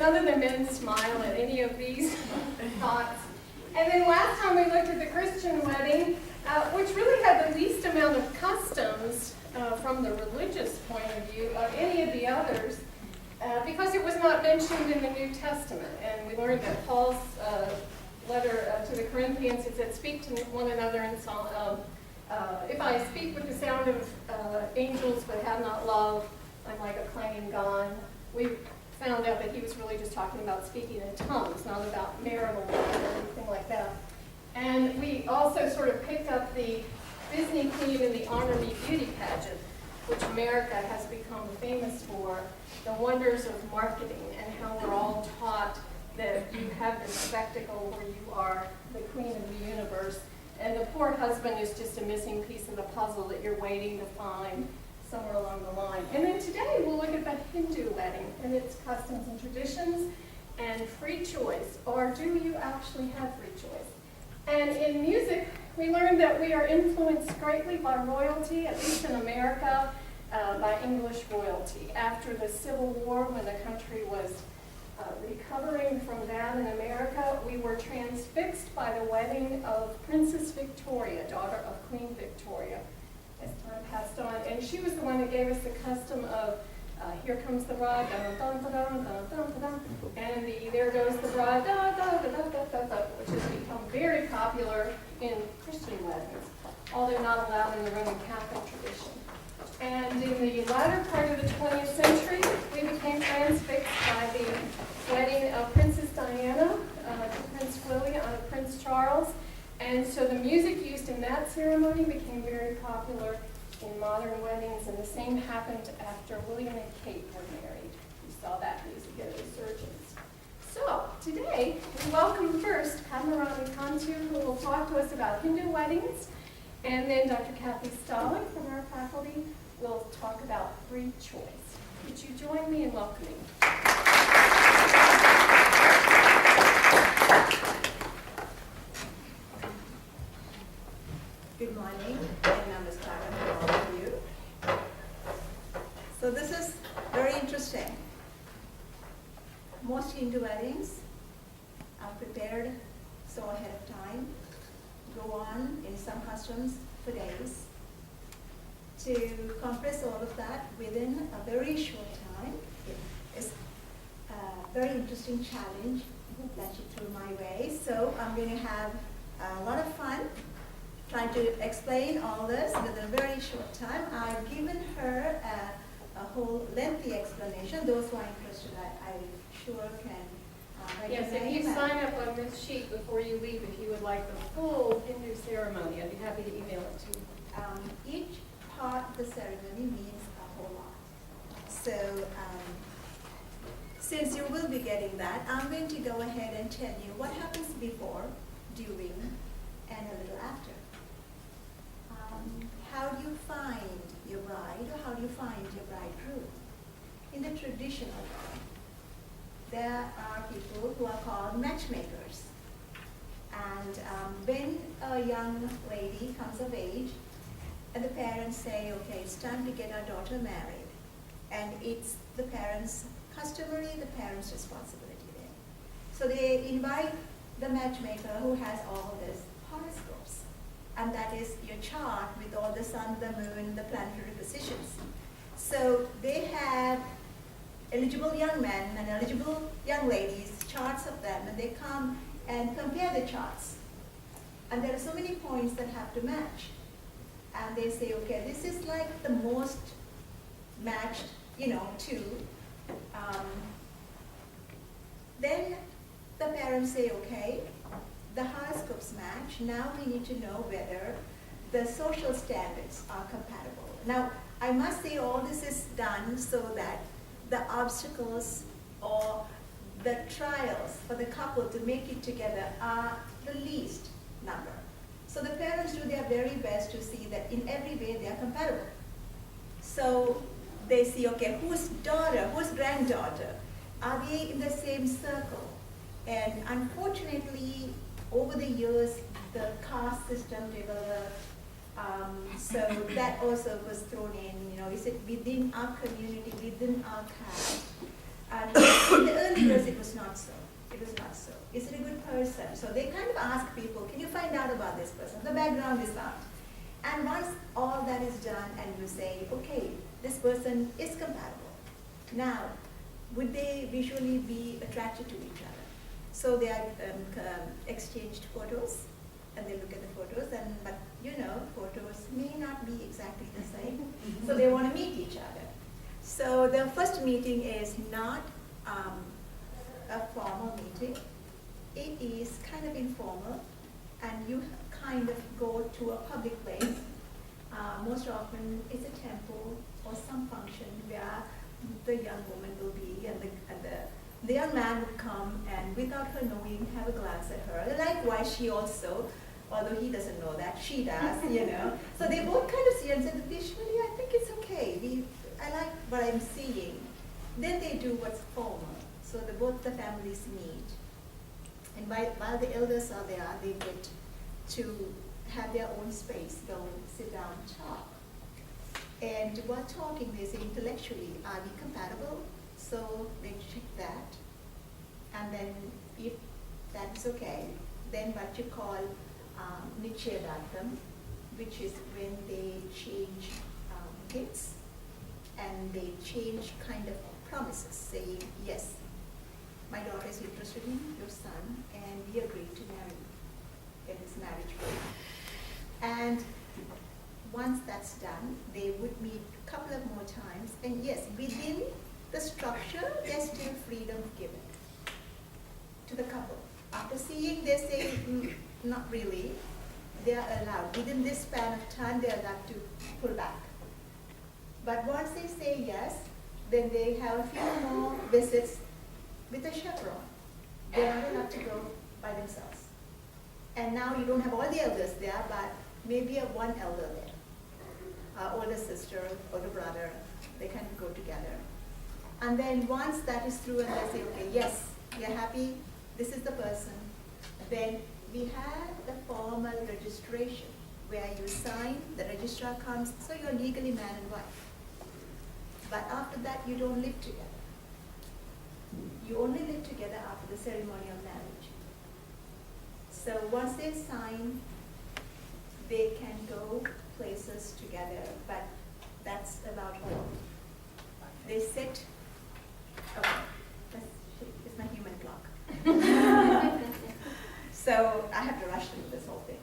none of the men smile at any of these thoughts. And then last time we looked at the Christian wedding, which really had the least amount of customs from the religious point of view of any of the others, because it was not mentioned in the New Testament. And we learned that Paul's letter to the Corinthians, it said, speak to one another in song. If I speak with the sound of angels but have not love, I'm like a clanging gong. We found out that he was really just talking about speaking in tongues, not about marital love or anything like that. And we also sort of picked up the Disney Queen and the Honor Me beauty pageant, which America has become famous for, the wonders of marketing and how we're all taught that you have this spectacle where you are the queen of the universe, and the poor husband is just a missing piece of the puzzle that you're waiting to find somewhere along the line. And then today we'll look at the Hindu wedding and its customs and traditions and free choice, or do you actually have free choice? And in music, we learned that we are influenced greatly by royalty, at least in America, by English royalty. After the Civil War, when the country was recovering from that in America, we were transfixed by the wedding of Princess Victoria, daughter of Queen Victoria, as time passed on. And she was the one that gave us the custom of Here Comes the Bride, dun, dun, dun, dun, dun, dun, dun, and the There Goes the Bride, da, da, da, da, da, da, da, which has become very popular in Christian weddings, although not allowed in the Roman Catholic tradition. And in the latter part of the 20th century, we became transfixed by the wedding of Princess Diana to Prince William, Prince Charles. And so the music used in that ceremony became very popular in modern weddings, and the same happened after William and Kate were married. We saw that music get a resurgence. So today, we welcome first Padmarani Kantu, who will talk to us about Hindu weddings, and then Dr. Kathy Stalling from our faculty will talk about free choice. Would you join me in welcoming? Good morning. My name is Clara for all of you. So this is very interesting. Most Hindu weddings are prepared so ahead of time, go on in some customs for days. To compress all of that within a very short time is a very interesting challenge that you threw my way. So I'm going to have a lot of fun trying to explain all this within a very short time. I've given her a whole lengthy explanation. Those who are interested, I'm sure can write Yes, your if you name sign up on this sheet before you leave, if you would like the full Hindu ceremony, I'd be happy to email it to you. Each part of the ceremony means a whole lot. So since you will be getting that, I'm going to go ahead and tell you what happens before, during, and a little after. How do you find your bride, or how do you find your bridegroom? In the traditional way, there are people who are called matchmakers. And when a young lady comes of age, and the parents say, okay, it's time to get our daughter married. And it's the parents' customary, the parents' responsibility then. So they invite the matchmaker who has all this horoscopes. And that is your chart with all the sun, the moon, the planetary positions. So they have eligible young men and eligible young ladies, charts of them, and they come and compare the charts. And there are so many points that have to match. And they say, okay, this is like the most matched, two. Then the parents say, okay, the horoscopes match. Now we need to know whether the social standards are compatible. Now, I must say all this is done so that the obstacles or the trials for the couple to make it together are the least number. So the parents do their very best to see that in every way they are compatible. So they see, okay, whose daughter, whose granddaughter, are they in the same circle? And unfortunately, over the years, the caste system developed. So that also was thrown in, is it within our community, within our caste? And in the early years, it was not so. It was not so. Is it a good person? So they kind of ask people, can you find out about this person? The background is out. And once all that is done and you say, okay, this person is compatible. Now, would they visually be attracted to each other? So they are exchanged photos, and they look at the photos, but you know, photos may not be exactly the same. So they want to meet each other. So the first meeting is not a formal meeting. It is kind of informal, and you kind of go to a public place. Most often it's a temple or some function where the young woman will be, and the young man would come and without her knowing have a glance at her. Likewise, she also, although he doesn't know that, she does, you know. So they both kind of see and say, visually, I think it's okay. I like what I'm seeing. Then they do what's formal. So both the families meet. And while the elders are there, they get to have their own space, go sit down, talk. And while talking, they say intellectually, are we compatible? So they check that. And then if that's okay, then what you call nichayadatam, which is when they change gifts and they change kind of promises, saying, yes, my daughter is interested in your son, and we agreed to marry in this marriage program. And once that's done, they would meet a couple of more times, and yes, within the structure, there's still freedom given to the couple. After seeing, they say, not really. They are allowed. Within this span of time, they are allowed to pull back. But once they say yes, then they have a few more visits with a chaperone. They are not allowed to go by themselves. And now you don't have all the elders there, but maybe one elder there. Older sister, older brother, they kind of go together. And then once that is through and they say, okay, yes, we are happy, this is the person, then we have the formal registration where you sign, the registrar comes, so you're legally man and wife. But after that, you don't live together. You only live together after the ceremony of marriage. So once they sign, they can go places together, but that's about all. They sit, okay, it's my human clock. So I have to rush through this whole thing.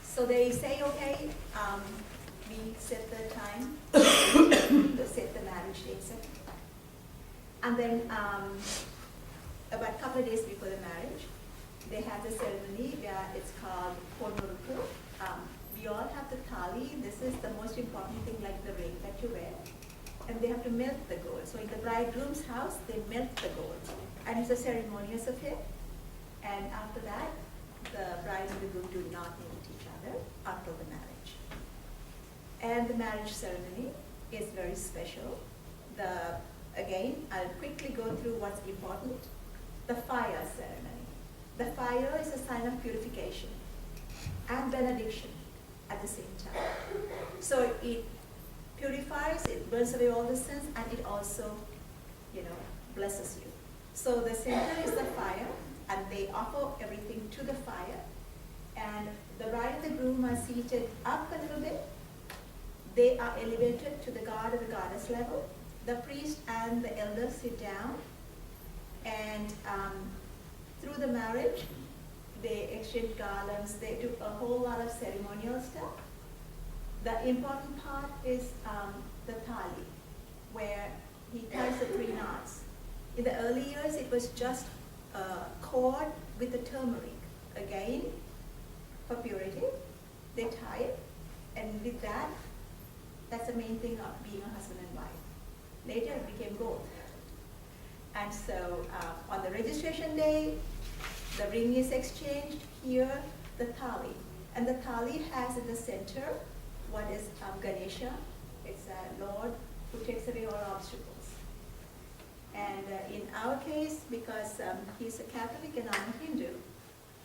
So they say, okay, we set the time, to set the marriage date, etc. And then about a couple of days before the marriage, they have the ceremony where it's called Ponurku. We all have the thali. This is the most important thing, like the ring that you wear. And they have to melt the gold. So in the bridegroom's house, they melt the gold. And it's a ceremonious affair. And after that, the bride and the groom do not meet each other until the marriage. And the marriage ceremony is very special. Again, I'll quickly go through what's important. The fire ceremony. The fire is a sign of purification and benediction at the same time. So it purifies, it burns away all the sins, and it also, blesses you. So the center is the fire, and they offer everything to the fire. And the bride and the groom are seated up a little bit. They are elevated to the god or the goddess level. The priest and the elders sit down, and through the marriage, they exchange garlands, they do a whole lot of ceremonial stuff. The important part is the thali, where he ties the 3 knots. In the early years, it was just a cord with the turmeric. Again, for purity, they tie it, and with that, that's the main thing of being a husband and wife. Later, it became both. And so, on the registration day, the ring is exchanged. Here, the thali. And the thali has in the center what is Ganesha. It's a Lord who takes away all obstacles. And in our case, because he's a Catholic and I'm a Hindu,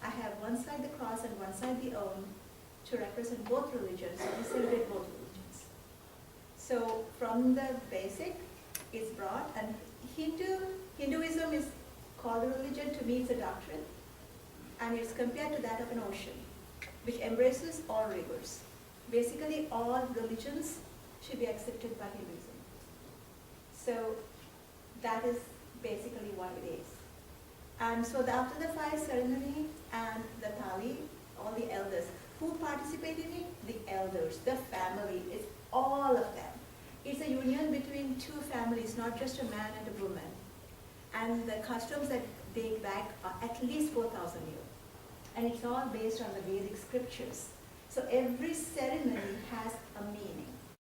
I have one side the cross and one side the Om to represent both religions. So we celebrate both religions. So from the basic, it's brought, and Hinduism is called a religion. To me, it's a doctrine, and it's compared to that of an ocean, which embraces all rivers. Basically, all religions should be accepted by Hinduism. So that is basically what it is. And so after the fire ceremony and the thali, all the elders, who participate in it? The elders, the family, it's all of them. It's a union between two families, not just a man and a woman. And the customs that date back are at least 4,000 years. And it's all based on the Vedic scriptures. So every ceremony has a meaning.